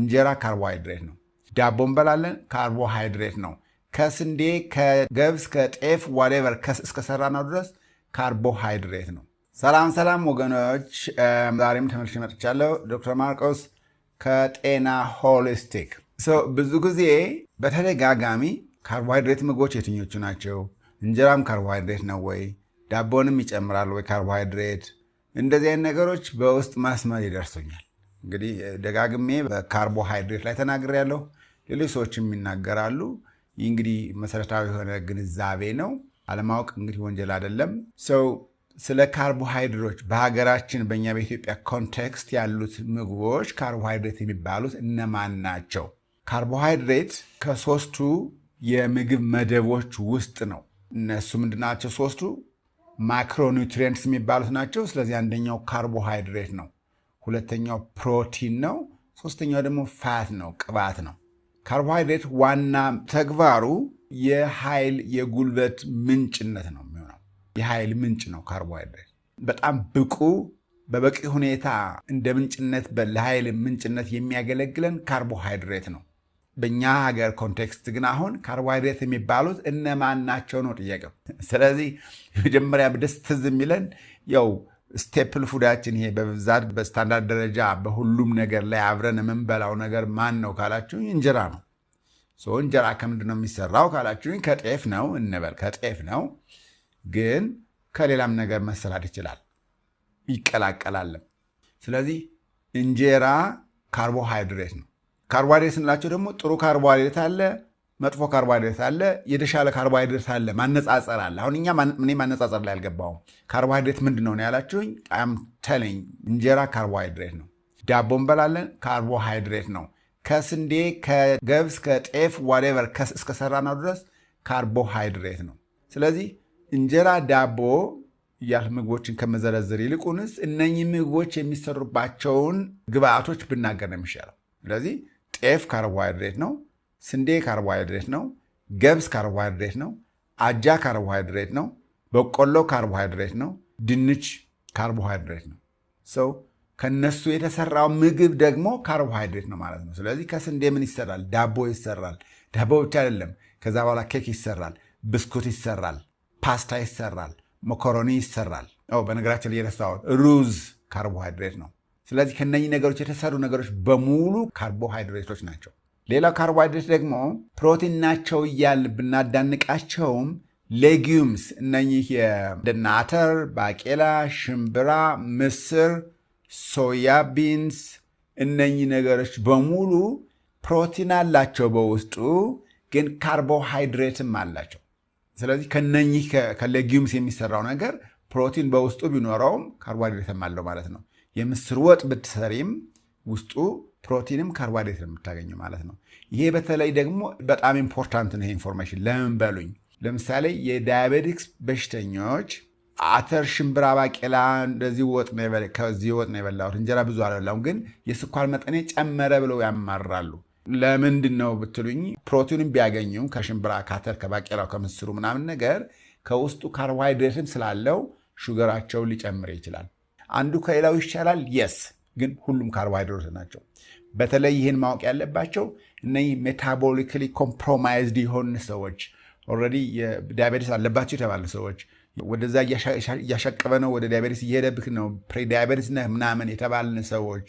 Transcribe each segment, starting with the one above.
እንጀራ ካርቦሃይድሬት ነው። ዳቦ እንበላለን፣ ካርቦሃይድሬት ነው። ከስንዴ ከገብስ ከጤፍ ዋቴቨር እስከሰራነው ድረስ ካርቦሃይድሬት ነው። ሰላም ወገኖች፣ ዛሬም ተመልሼ መጥቻለሁ። ዶክተር ማርቆስ ከጤና ሆሊስቲክ። ብዙ ጊዜ በተደጋጋሚ ካርቦሃይድሬት ምግቦች የትኞቹ ናቸው? እንጀራም ካርቦሃይድሬት ነው ወይ? ዳቦንም ይጨምራል ወይ ካርቦሃይድሬት? እንደዚህ አይነት ነገሮች በውስጥ መስመር ይደርሱኛል። እንግዲህ ደጋግሜ በካርቦሃይድሬት ላይ ተናግሬያለሁ። ሌሎች ሰዎችም ይናገራሉ። ይህ እንግዲህ መሰረታዊ የሆነ ግንዛቤ ነው። አለማወቅ እንግዲህ ወንጀል አይደለም። ስለ ካርቦሃይድሬቶች በሀገራችን በእኛ በኢትዮጵያ ኮንቴክስት ያሉት ምግቦች ካርቦሃይድሬት የሚባሉት እነማን ናቸው? ካርቦሃይድሬት ከሶስቱ የምግብ መደቦች ውስጥ ነው። እነሱ ምንድናቸው? ሶስቱ ማክሮኒውትሪየንትስ የሚባሉት ናቸው። ስለዚህ አንደኛው ካርቦሃይድሬት ነው፣ ሁለተኛው ፕሮቲን ነው፣ ሶስተኛው ደግሞ ፋት ነው፣ ቅባት ነው። ካርቦሃይድሬት ዋና ተግባሩ የኃይል የጉልበት ምንጭነት ነው የሚሆነው። የኃይል ምንጭ ነው ካርቦሃይድሬት። በጣም ብቁ በበቂ ሁኔታ እንደ ምንጭነት ለኃይል ምንጭነት የሚያገለግለን ካርቦሃይድሬት ነው። በእኛ ሀገር ኮንቴክስት ግን አሁን ካርቦሃይድሬት የሚባሉት እነማን ናቸው ነው ጥያቄው። ስለዚህ መጀመሪያ ደስ ትዝ የሚለን ያው ስቴፕል ፉዳችን ይሄ በብዛት በስታንዳርድ ደረጃ በሁሉም ነገር ላይ አብረን የምንበላው ነገር ማን ነው ካላችሁኝ እንጀራ ነው። እንጀራ ከምንድን ነው የሚሰራው ካላችሁኝ ከጤፍ ነው እንበል። ከጤፍ ነው ግን ከሌላም ነገር መሰራት ይችላል፣ ይቀላቀላል። ስለዚህ እንጀራ ካርቦሃይድሬት ነው። ካርቦሃይድሬት ስንላቸው ደግሞ ጥሩ ካርቦሃይድሬት አለ፣ መጥፎ ካርቦሃይድሬት አለ፣ የተሻለ ካርቦሃይድሬት አለ፣ ማነጻጸር አለ። አሁን እኔ ማነጻጸር ላይ አልገባሁም። ካርቦሃይድሬት ምንድን ነው ያላችሁኝ? አም ቴሊንግ እንጀራ ካርቦሃይድሬት ነው። ዳቦ እንበላለን፣ ካርቦሃይድሬት ነው። ከስንዴ ከገብስ ከጤፍ ዋቴቨር እስከሰራነው ድረስ ካርቦሃይድሬት ነው። ስለዚህ እንጀራ ዳቦ እያል ምግቦችን ከመዘረዝር ይልቁንስ እነኚህ ምግቦች የሚሰሩባቸውን ግብአቶች ብናገር ነው የሚሻለው። ስለዚህ ጤፍ ካርቦሃይድሬት ነው፣ ስንዴ ካርቦሃይድሬት ነው፣ ገብስ ካርቦሃይድሬት ነው፣ አጃ ካርቦሃይድሬት ነው፣ በቆሎ ካርቦሃይድሬት ነው፣ ድንች ካርቦሃይድሬት ነው። ከነሱ የተሰራው ምግብ ደግሞ ካርቦሃይድሬት ነው ማለት ነው። ስለዚህ ከስንዴ ምን ይሰራል? ዳቦ ይሰራል። ዳቦ ብቻ አይደለም፣ ከዛ በኋላ ኬክ ይሰራል፣ ብስኩት ይሰራል፣ ፓስታ ይሰራል፣ መኮሮኒ ይሰራል። በነገራችን ላይ የረሳሁት ሩዝ ካርቦሃይድሬት ነው። ስለዚህ ከነኚህ ነገሮች የተሰሩ ነገሮች በሙሉ ካርቦሃይድሬቶች ናቸው። ሌላው ካርቦሃይድሬት ደግሞ ፕሮቲን ናቸው እያል ብናዳንቃቸውም ሌጊዩምስ፣ እነኚህ እንደነ አተር፣ ባቄላ፣ ሽምብራ፣ ምስር፣ ሶያ ቢንስ፣ እነኚህ ነገሮች በሙሉ ፕሮቲን አላቸው በውስጡ፣ ግን ካርቦሃይድሬትም አላቸው። ስለዚህ ከነኚህ ከሌጊዩምስ የሚሰራው ነገር ፕሮቲን በውስጡ ቢኖረውም ካርቦሃይድሬትም አለው ማለት ነው። የምስር ወጥ ብትሰሪም ውስጡ ፕሮቲንም ካርቦሃይድሬት የምታገኘው ማለት ነው። ይሄ በተለይ ደግሞ በጣም ኢምፖርታንት ነው። ይሄ ኢንፎርሜሽን ለምን በሉኝ። ለምሳሌ የዳያቤቲክስ በሽተኞች አተር፣ ሽምብራ፣ ባቄላ እንደዚህ ከዚህ ወጥ ነው የበላሁት፣ እንጀራ ብዙ አልበላሁም፣ ግን የስኳር መጠኔ ጨመረ ብለው ያማራሉ። ለምንድን ነው ብትሉኝ፣ ፕሮቲንም ቢያገኙም ከሽምብራ፣ ከአተር፣ ከባቄላው፣ ከምስሩ ምናምን ነገር ከውስጡ ካርቦሃይድሬትም ስላለው ሹገራቸውን ሊጨምር ይችላል። አንዱ ከሌላው ይሻላል የስ፣ ግን ሁሉም ካርቦሃይድሬት ናቸው። በተለይ ይህን ማወቅ ያለባቸው እነዚህ ሜታቦሊካሊ ኮምፕሮማይዝድ የሆኑ ሰዎች፣ ኦልሬዲ ዳያቤቲስ አለባቸው የተባሉ ሰዎች፣ ወደዛ እያሻቀበ ነው፣ ወደ ዳያቤቲስ እየሄደብህ ነው፣ ፕሬዳያቤቲስ ነህ ምናምን የተባልን ሰዎች፣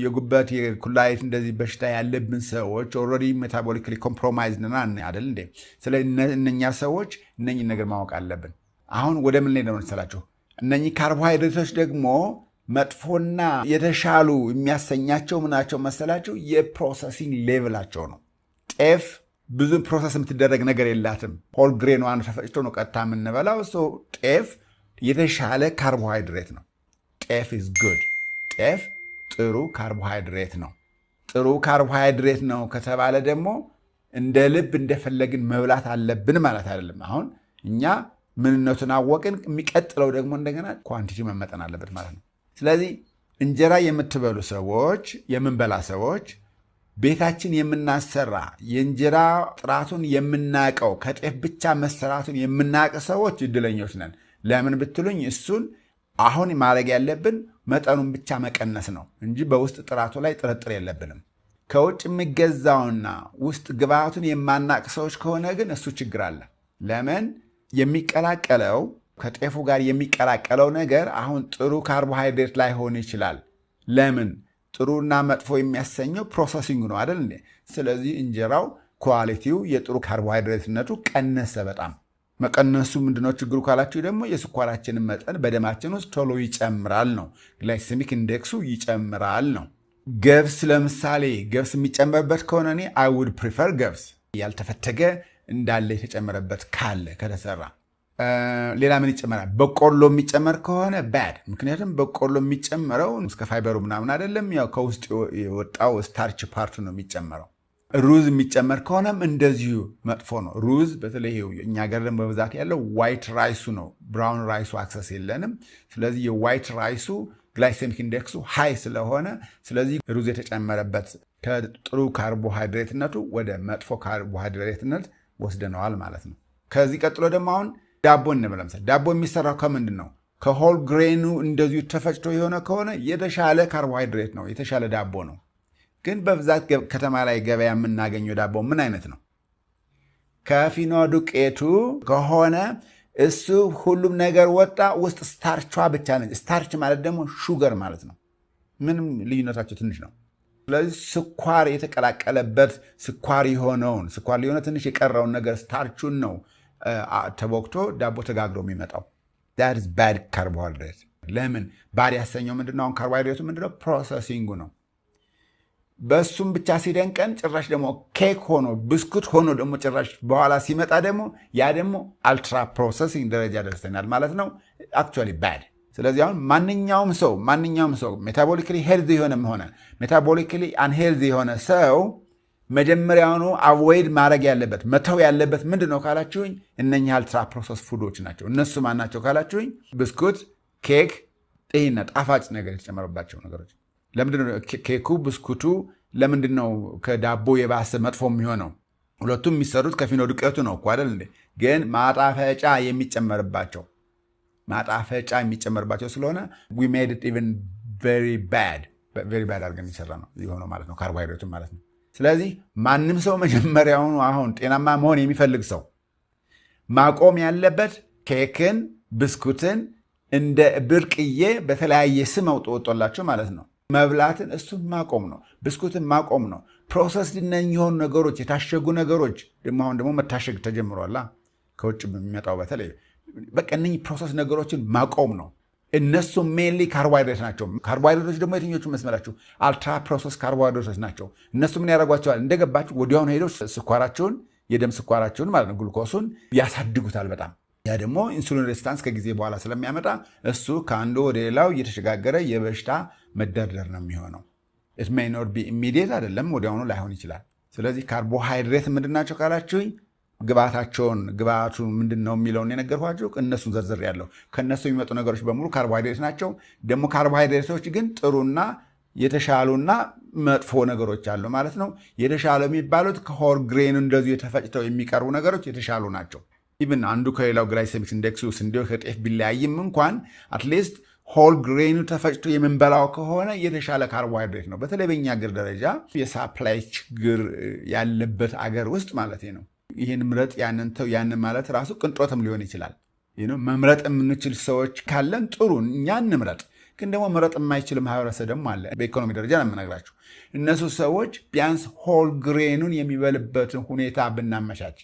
የጉበት የኩላሊት እንደዚህ በሽታ ያለብን ሰዎች ኦልሬዲ ሜታቦሊካሊ ኮምፕሮማይዝድ ነን አይደል እንዴ? ስለዚህ እነኛ ሰዎች እነኚህ ነገር ማወቅ አለብን። አሁን ወደ ምን ላይ ነው መሰላችሁ? እነኚህ ካርቦሃይድሬቶች ደግሞ መጥፎና የተሻሉ የሚያሰኛቸው ምናቸው መሰላችሁ? የፕሮሰሲንግ ሌቭላቸው ነው። ጤፍ ብዙ ፕሮሰስ የምትደረግ ነገር የላትም። ሆል ግሬኗን ተፈጭቶ ነው ቀጥታ የምንበላው። ጤፍ የተሻለ ካርቦሃይድሬት ነው። ጤፍ ኢዝ ጉድ። ጤፍ ጥሩ ካርቦሃይድሬት ነው። ጥሩ ካርቦሃይድሬት ነው ከተባለ ደግሞ እንደ ልብ እንደፈለግን መብላት አለብን ማለት አይደለም። አሁን እኛ ምንነቱን አወቅን፣ የሚቀጥለው ደግሞ እንደገና ኳንቲቲ መመጠን አለበት ማለት ነው። ስለዚህ እንጀራ የምትበሉ ሰዎች፣ የምንበላ ሰዎች፣ ቤታችን የምናሰራ የእንጀራ ጥራቱን የምናቀው ከጤፍ ብቻ መሰራቱን የምናቅ ሰዎች እድለኞች ነን። ለምን ብትሉኝ እሱን አሁን ማድረግ ያለብን መጠኑን ብቻ መቀነስ ነው እንጂ በውስጥ ጥራቱ ላይ ጥርጥር የለብንም። ከውጭ የሚገዛውና ውስጥ ግብአቱን የማናቅ ሰዎች ከሆነ ግን እሱ ችግር አለ። ለምን የሚቀላቀለው ከጤፉ ጋር የሚቀላቀለው ነገር አሁን ጥሩ ካርቦሃይድሬት ላይሆን ይችላል። ለምን ጥሩና መጥፎ የሚያሰኘው ፕሮሰሲንግ ነው አይደል? ስለዚህ እንጀራው ኳሊቲው የጥሩ ካርቦሃይድሬትነቱ ቀነሰ። በጣም መቀነሱ ምንድነው ችግሩ ካላችሁ ደግሞ የስኳራችንን መጠን በደማችን ውስጥ ቶሎ ይጨምራል ነው። ግላይሴሚክ ኢንዴክሱ ይጨምራል ነው። ገብስ ለምሳሌ ገብስ የሚጨመርበት ከሆነ እኔ አይ ውድ ፕሪፈር ገብስ ያልተፈተገ እንዳለ የተጨመረበት ካለ ከተሰራ። ሌላ ምን ይጨመራል? በቆሎ የሚጨመር ከሆነ ባድ። ምክንያቱም በቆሎ የሚጨመረው እስከ ፋይበሩ ምናምን አይደለም፣ ያው ከውስጥ የወጣው ስታርች ፓርቱ ነው የሚጨመረው። ሩዝ የሚጨመር ከሆነም እንደዚሁ መጥፎ ነው። ሩዝ በተለይ እኛ ሀገር ደግሞ በብዛት ያለው ዋይት ራይሱ ነው። ብራውን ራይሱ አክሰስ የለንም። ስለዚህ የዋይት ራይሱ ግላይሴሚክ ኢንዴክሱ ሃይ ስለሆነ ስለዚህ ሩዝ የተጨመረበት ከጥሩ ካርቦሃይድሬትነቱ ወደ መጥፎ ካርቦሃይድሬትነት ወስደነዋል ማለት ነው። ከዚህ ቀጥሎ ደግሞ አሁን ዳቦ እንበል። ለምሳሌ ዳቦ የሚሰራው ከምንድን ነው? ከሆል ግሬኑ እንደዚሁ ተፈጭቶ የሆነ ከሆነ የተሻለ ካርቦሃይድሬት ነው፣ የተሻለ ዳቦ ነው። ግን በብዛት ከተማ ላይ ገበያ የምናገኘው ዳቦ ምን አይነት ነው? ከፊኖ ዱቄቱ ከሆነ እሱ ሁሉም ነገር ወጣ፣ ውስጥ ስታርቿ ብቻ ነች። ስታርች ማለት ደግሞ ሹገር ማለት ነው። ምንም ልዩነታቸው ትንሽ ነው። ስለዚህ ስኳር የተቀላቀለበት ስኳር ሊሆነ ትንሽ የቀረውን ነገር ስታርቹን ነው ተቦክቶ ዳቦ ተጋግሮ የሚመጣው። that is bad carbohydrate። ለምን ባድ ያሰኘው ምንድነው? አሁን ካርቦሃይድሬቱ ምንድነው? ፕሮሰሲንጉ ነው። በሱም ብቻ ሲደንቀን ጭራሽ ደግሞ ኬክ ሆኖ ብስኩት ሆኖ ደግሞ ጭራሽ በኋላ ሲመጣ ደግሞ ያ ደግሞ አልትራ ፕሮሰሲንግ ደረጃ ደርሰናል ማለት ነው። አክቹዋሊ ባድ። ስለዚህ አሁን ማንኛውም ሰው ሜታቦሊካሊ ሄልዚ የሆነም ሆነ ሜታቦሊካሊ አንሄልዚ የሆነ ሰው መጀመሪያውኑ አቮይድ ማድረግ ያለበት መተው ያለበት ምንድን ነው ካላችሁኝ፣ እነኚህ አልትራ ፕሮሰስ ፉዶች ናቸው። እነሱ ማን ናቸው ካላችሁኝ፣ ብስኩት፣ ኬክ፣ ጤና ጣፋጭ ነገር የተጨመረባቸው ነገሮች። ለምንድን ነው ኬኩ ብስኩቱ ለምንድን ነው ከዳቦ የባሰ መጥፎ የሚሆነው? ሁለቱም የሚሰሩት ከፊኖ ዱቄቱ ነው እኮ አይደል እንዴ? ግን ማጣፈጫ የሚጨመርባቸው ስለሆነ we made it even very bad አድርገን የሚሰራ ነው የሆነው ማለት ነው፣ ካርቦሃይድሬቱን ማለት ነው። ስለዚህ ማንም ሰው መጀመሪያውኑ አሁን ጤናማ መሆን የሚፈልግ ሰው ማቆም ያለበት ኬክን፣ ብስኩትን እንደ ብርቅዬ በተለያየ ስም ወጥቶላቸው ማለት ነው መብላትን፣ እሱን ማቆም ነው። ብስኩትን ማቆም ነው። ፕሮሰስ የሆኑ ነገሮች፣ የታሸጉ ነገሮች አሁን ደግሞ መታሸግ ተጀምሯላ ከውጭ በሚመጣው በተለይ በቃ እነኚህ ፕሮሰስ ነገሮችን ማቆም ነው። እነሱ ሜንሊ ካርቦሃይድሬት ናቸው። ካርቦሃይድሬቶች ደግሞ የትኞቹ መስመራችሁ? አልትራ ፕሮሰስ ካርቦሃይድሬቶች ናቸው። እነሱ ምን ያደርጓቸዋል? እንደገባችሁ ወዲያውኑ ሄደው ስኳራቸውን፣ የደም ስኳራቸውን ማለት ነው ግሉኮሱን ያሳድጉታል በጣም። ያ ደግሞ ኢንሱሊን ሬዚስታንስ ከጊዜ በኋላ ስለሚያመጣ እሱ ከአንዱ ወደ ሌላው እየተሸጋገረ የበሽታ መደርደር ነው የሚሆነው። ኢት ሜይ ኖት ቢ ኢሚዲየት አይደለም፣ ወዲያውኑ ላይሆን ይችላል። ስለዚህ ካርቦሃይድሬት ምንድን ናቸው ካላችሁኝ፣ ግብአቱ ምንድን ነው የሚለውን የነገርኳችሁ እነሱን ዘርዝር ያለው ከእነሱ የሚመጡ ነገሮች በሙሉ ካርቦሃይድሬት ናቸው። ደግሞ ካርቦሃይድሬቶች ግን ጥሩና የተሻሉና መጥፎ ነገሮች አሉ ማለት ነው። የተሻሉ የሚባሉት ከሆል ግሬኑ እንደዚሁ የተፈጭተው የሚቀርቡ ነገሮች የተሻሉ ናቸው። ኢቭን አንዱ ከሌላው ግላይሴሚክ ኢንዴክሱ ስንዴው ከጤፍ ቢለያይም እንኳን አትሊስት ሆል ግሬኑ ተፈጭቶ የምንበላው ከሆነ የተሻለ ካርቦሃይድሬት ነው። በተለይ በኛ አገር ደረጃ የሳፕላይ ችግር ያለበት አገር ውስጥ ማለት ነው። ይህን ምረጥ ያንን ተው ያንን ማለት ራሱ ቅንጦትም ሊሆን ይችላል። መምረጥ የምንችል ሰዎች ካለን ጥሩ እኛ እንምረጥ። ግን ደግሞ መምረጥ የማይችል ማህበረሰብ ደግሞ አለ። በኢኮኖሚ ደረጃ ነው የምነግራችሁ። እነሱ ሰዎች ቢያንስ ሆል ግሬኑን የሚበልበትን ሁኔታ ብናመቻች